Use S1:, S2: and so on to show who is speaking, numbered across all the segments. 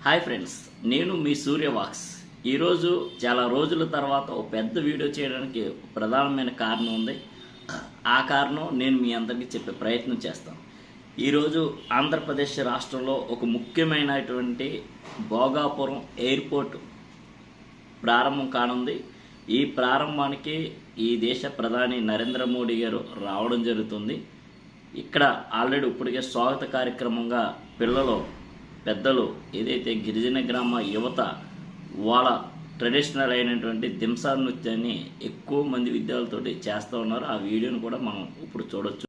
S1: Hi friends, నేను మీ సూర్యవాక్స్. ఈరోజు చాలా రోజుల తర్వాత ఒక పెద్ద వీడియో చేయడానికి ప్రధానమైన కారణం ఉంది. ఆ కారణం నేను మీ అందరికీ చెప్పే ప్రయత్నం చేస్తాను. ఈరోజు ఆంధ్రప్రదేశ్ రాష్ట్రంలో ఒక ముఖ్యమైనటువంటి భోగాపురం ఎయిర్పోర్ట్ ప్రారంభం కానుంది. ఈ ప్రారంభానికి ఈ దేశ ప్రధాని నరేంద్ర మోడీ గారు రావడం జరుగుతుంది. ఇక్కడ ఆల్రెడీ ఇప్పటికే స్వాగత కార్యక్రమంగా పిల్లలు, పెద్దలు, ఏదైతే గిరిజన గ్రామ యువత వాళ్ళ ట్రెడిషనల్ అయినటువంటి దింసా నృత్యాన్ని ఎక్కువ మంది విద్యార్థులతోటి చేస్తూ ఉన్నారు. ఆ వీడియోని కూడా మనం ఇప్పుడు చూడొచ్చు.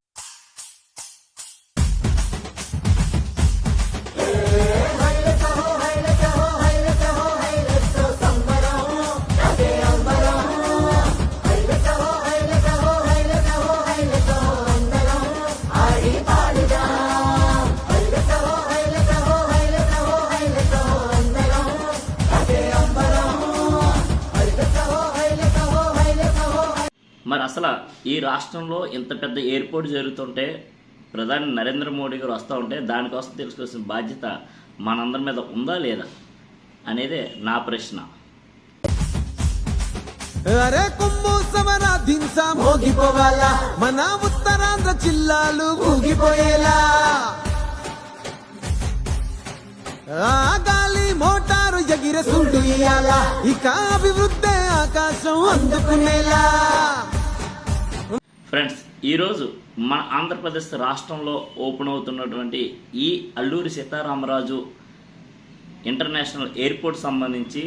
S1: మరి అసలు ఈ రాష్ట్రంలో ఇంత పెద్ద ఎయిర్పోర్ట్ జరుగుతుంటే, ప్రధాని నరేంద్ర మోడీ గారు వస్తూ ఉంటే దానికోసం తెలుసుకోవాల్సిన బాధ్యత మనందరి మీద ఉందా లేదా అనేదే నా ప్రశ్న.
S2: అరే కుంభు సమరా దింసా మోగిపోవాలా, మన ఉత్తరాంధ్ర జిల్లాలు ఊగిపోయేలా, ఆ గాలి మోటారు ఎగిరే సుండు ఇయ్యాలా, ఇక అభివృద్ధి ఆకాశం అందుకునేలా.
S1: ఫ్రెండ్స్, ఈరోజు మన ఆంధ్రప్రదేశ్ రాష్ట్రంలో ఓపెన్ అవుతున్నటువంటి ఈ అల్లూరి సీతారామరాజు ఇంటర్నేషనల్ ఎయిర్పోర్ట్ సంబంధించి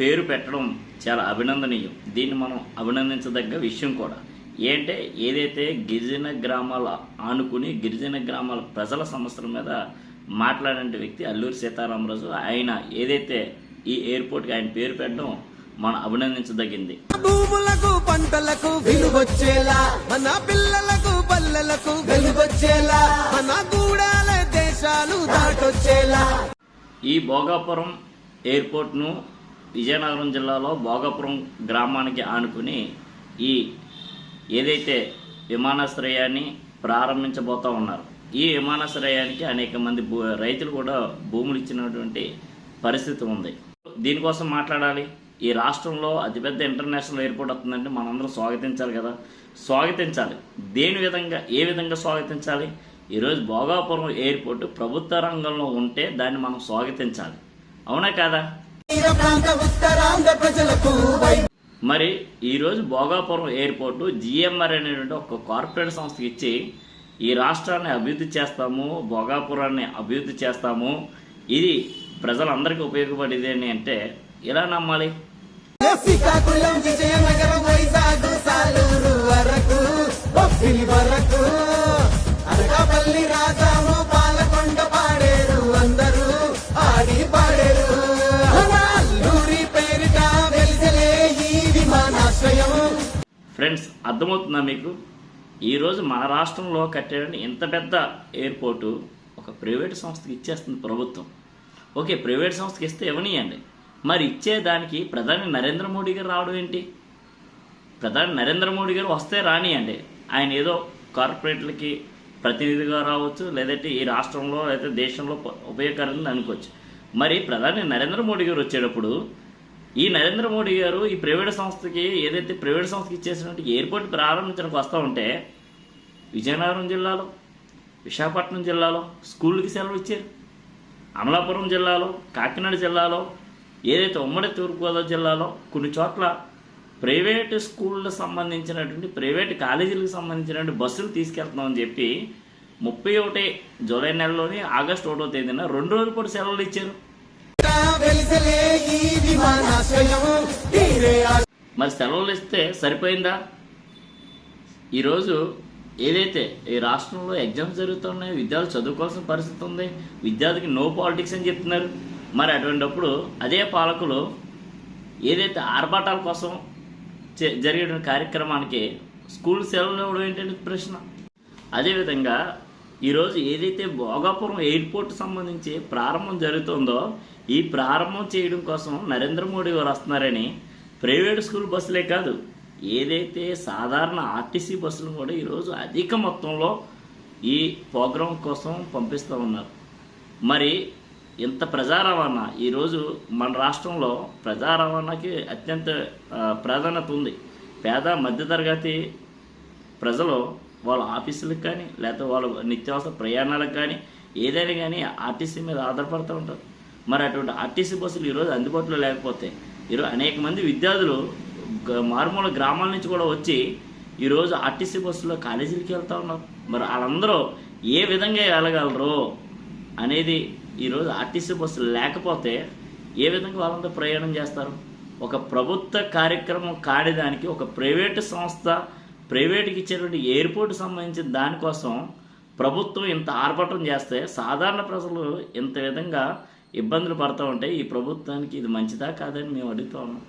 S1: పేరు పెట్టడం చాలా అభినందనీయం. దీన్ని మనం అభినందించదగ్గ విషయం కూడా. ఏంటంటే, ఏదైతే గిరిజన గ్రామాల ఆనుకుని గిరిజన గ్రామాల ప్రజల సమస్యల మీద మాట్లాడే వ్యక్తి అల్లూరి సీతారామరాజు. ఆయన ఏదైతే ఈ ఎయిర్పోర్ట్కి ఆయన పేరు పెట్టడం మనం అభినందించదగింది.
S2: భూములకు పంటలకు విలువచ్చేలా, మన పిల్లలకు పల్లెలకు వెలుగొచ్చేలా, మన గూడాల దేశాలు దాటొచ్చేలా.
S1: ఈ భోగాపురం ఎయిర్పోర్ట్ను విజయనగరం జిల్లాలో భోగాపురం గ్రామానికి ఆనుకుని ఈ ఏదైతే విమానాశ్రయాన్ని ప్రారంభించబోతూ ఉన్నారు. ఈ విమానాశ్రయానికి అనేక మంది రైతులు కూడా భూములు ఇచ్చినటువంటి పరిస్థితి ఉంది. దీనికోసం మాట్లాడాలి. ఈ రాష్ట్రంలో అతిపెద్ద ఇంటర్నేషనల్ ఎయిర్పోర్ట్ వస్తుందంటే మనందరం స్వాగతించాలి కదా. స్వాగతించాలి. ఏ విధంగా స్వాగతించాలి? ఈరోజు భోగాపురం ఎయిర్పోర్ట్ ప్రభుత్వ రంగంలో ఉంటే దాన్ని మనం స్వాగతించాలి. అవునా కాదా? మరి ఈరోజు భోగాపురం ఎయిర్పోర్టు జిఎంఆర్ అనేటువంటి ఒక కార్పొరేట్ సంస్థకి ఇచ్చి ఈ రాష్ట్రాన్ని అభివృద్ధి చేస్తాము, భోగాపురాన్ని అభివృద్ధి చేస్తాము, ఇది ప్రజలందరికీ ఉపయోగపడేది అని అంటే ఎలా నమ్మాలి?
S2: శ్రీకాకుళం, విజయనగరం, వైజాగ్, సాలూరు వరకు, బొబ్బిలి వరకు, అనకాపల్లి, రాజాము, పాలకొండ పాడేరు, అందరూ ఆడి పాడేరు. అల్లూరి పేరిట వెలిసలే ఈ విమానాశ్రయం.
S1: ఫ్రెండ్స్, అర్థమవుతుందా మీకు? ఈరోజు మన రాష్ట్రంలో కట్టేటువంటి ఇంత పెద్ద ఎయిర్పోర్టు ఒక ప్రైవేట్ సంస్థకి ఇచ్చేస్తుంది ప్రభుత్వం. ఓకే, ప్రైవేట్ సంస్థకి ఇస్తే ఇవ్వనియండి. మరి ఇచ్చేదానికి ప్రధాని నరేంద్ర మోడీ గారు రావడం ఏంటి? ప్రధాని నరేంద్ర మోడీ గారు వస్తే రానియండి. ఆయన ఏదో కార్పొరేట్లకి ప్రతినిధిగా రావచ్చు, లేదంటే ఈ రాష్ట్రంలో లేదా దేశంలో ఉపయోగకరంగా అనుకోవచ్చు. మరి ప్రధాని నరేంద్ర మోడీ గారు వచ్చేటప్పుడు ఈ నరేంద్ర మోడీ గారు ఈ ప్రైవేట్ సంస్థకి ఏదైతే ప్రైవేట్ సంస్థకి ఇచ్చేసినట్టు ఎయిర్పోర్ట్ ప్రారంభించడానికి వస్తూ ఉంటే విజయనగరం జిల్లాలో, విశాఖపట్నం జిల్లాలో స్కూళ్ళకి సెలవు ఇచ్చారు. అమలాపురం జిల్లాలో, కాకినాడ జిల్లాలో, ఏదైతే ఉమ్మడి తూర్పుగోదావరి జిల్లాలో కొన్ని చోట్ల ప్రైవేటు స్కూళ్ళకు సంబంధించినటువంటి ప్రైవేట్ కాలేజీలకు సంబంధించినటువంటి బస్సులు తీసుకెళ్తున్నామని చెప్పి 31 జూలై నెలలోని ఆగస్టు 1వ తేదీన 2 రోజుల పాటు సెలవులు ఇచ్చారు. మరి సెలవులు ఇస్తే సరిపోయిందా? ఈరోజు ఏదైతే ఈ రాష్ట్రంలో ఎగ్జామ్స్ జరుగుతున్నాయో, విద్యార్థులు చదువుకోవాల్సిన పరిస్థితి ఉంది, విద్యార్థికి నో పాలిటిక్స్ అని చెప్తున్నారు. మరి అటువంటిప్పుడు అదే పాలకులు ఏదైతే ఆర్భాటాల కోసం జరిగే కార్యక్రమానికి స్కూల్ సెలవులు ఇవ్వడం ఏంటంటే ప్రశ్న. అదేవిధంగా ఈరోజు ఏదైతే భోగాపురం ఎయిర్పోర్ట్ సంబంధించి ప్రారంభం జరుగుతుందో ఈ ప్రారంభం చేయడం కోసం నరేంద్ర మోడీ గారు వస్తున్నారని ప్రైవేట్ స్కూల్ బస్సులే కాదు, ఏదైతే సాధారణ ఆర్టీసీ బస్సులు కూడా ఈరోజు అధిక మొత్తంలో ఈ ప్రోగ్రాం కోసం పంపిస్తూ ఉన్నారు. మరి ఇంత ప్రజా రవాణా ఈరోజు మన రాష్ట్రంలో ప్రజా రవాణాకి అత్యంత ప్రాధాన్యత ఉంది. పేద మధ్యతరగతి ప్రజలు వాళ్ళ ఆఫీసులకు కానీ లేకపోతే వాళ్ళ నిత్యావసర ప్రయాణాలకు కానీ ఏదైనా కానీ ఆర్టీసీ మీద ఆధారపడుతూ ఉంటారు. మరి అటువంటి ఆర్టీసీ బస్సులు ఈరోజు అందుబాటులో లేకపోతే ఈరోజు అనేక మంది విద్యార్థులు మారుమూల గ్రామాల నుంచి కూడా వచ్చి ఈరోజు ఆర్టీసీ బస్సులో కాలేజీలకి వెళ్తూ ఉన్నారు. మరి వాళ్ళందరూ ఏ విధంగా వెళ్ళగలరు అనేది ఈరోజు ఆర్టీసీ బస్సులు లేకపోతే ఏ విధంగా వాళ్ళందరూ ప్రయాణం చేస్తారు? ఒక ప్రభుత్వ కార్యక్రమం కానిదానికి ఒక ప్రైవేటు సంస్థ ప్రైవేట్కి ఇచ్చేటువంటి ఎయిర్పోర్ట్ సంబంధించిన దానికోసం ప్రభుత్వం ఇంత ఆర్భటం చేస్తే సాధారణ ప్రజలు ఇంత విధంగా ఇబ్బందులు పడుతూ ఉంటే ఈ ప్రభుత్వానికి ఇది మంచిదా కాదని మేము అడుగుతూ ఉన్నాం.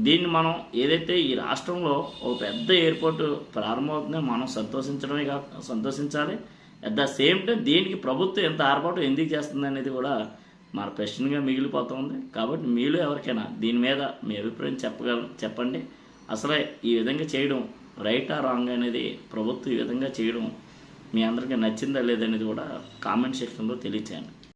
S1: దీన్ని మనం ఏదైతే ఈ రాష్ట్రంలో ఒక పెద్ద ఎయిర్పోర్టు ప్రారంభమవుతుందో మనం సంతోషించాలి. అట్ ద సేమ్ టైం దీనికి ప్రభుత్వం ఎంత ఆర్భాటం ఎందుకు చేస్తుంది అనేది కూడా మన ప్రశ్నగా మిగిలిపోతుంది. కాబట్టి మీలో ఎవరికైనా దీని మీద మీ అభిప్రాయం చెప్పండి. అసలే ఈ విధంగా చేయడం రైటా రాంగ్ అనేది ప్రభుత్వం ఈ విధంగా చేయడం మీ అందరికీ నచ్చిందా లేదనేది కూడా కామెంట్ సెక్షన్లో తెలియచేయండి.